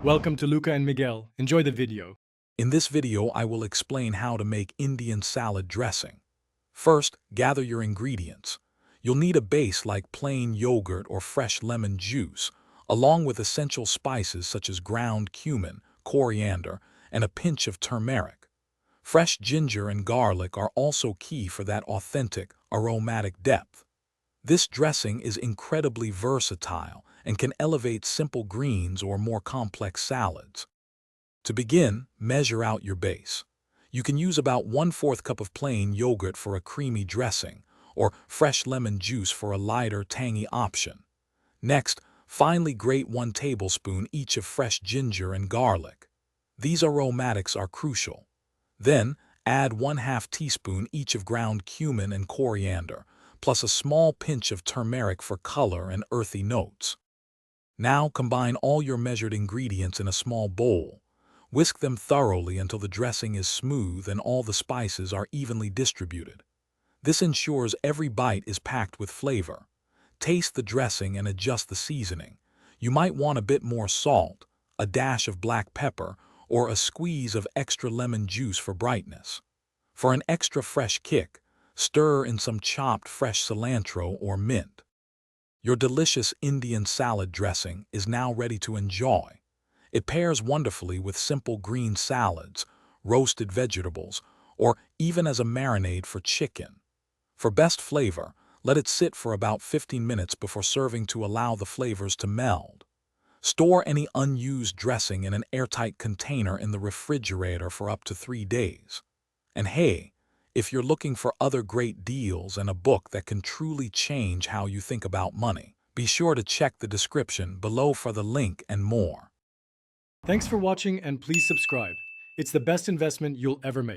Welcome to Luca and Miguel. Enjoy the video. In this video, I will explain how to make Indian salad dressing. First, gather your ingredients. You'll need a base like plain yogurt or fresh lemon juice, along with essential spices such as ground cumin, coriander, and a pinch of turmeric. Fresh ginger and garlic are also key for that authentic, aromatic depth. This dressing is incredibly versatile and can elevate simple greens or more complex salads. To begin, measure out your base. You can use about 1/4 cup of plain yogurt for a creamy dressing, or fresh lemon juice for a lighter, tangy option. Next, finely grate 1 tablespoon each of fresh ginger and garlic. These aromatics are crucial. Then, add 1/2 teaspoon each of ground cumin and coriander, plus a small pinch of turmeric for color and earthy notes. Now combine all your measured ingredients in a small bowl. Whisk them thoroughly until the dressing is smooth and all the spices are evenly distributed. This ensures every bite is packed with flavor. Taste the dressing and adjust the seasoning. You might want a bit more salt, a dash of black pepper, or a squeeze of extra lemon juice for brightness. For an extra fresh kick, stir in some chopped fresh cilantro or mint. Your delicious Indian salad dressing is now ready to enjoy. It pairs wonderfully with simple green salads, roasted vegetables, or even as a marinade for chicken. For best flavor, let it sit for about 15 minutes before serving to allow the flavors to meld. Store any unused dressing in an airtight container in the refrigerator for up to 3 days. And hey, if you're looking for other great deals and a book that can truly change how you think about money, be sure to check the description below for the link and more. Thanks for watching and please subscribe. It's the best investment you'll ever make.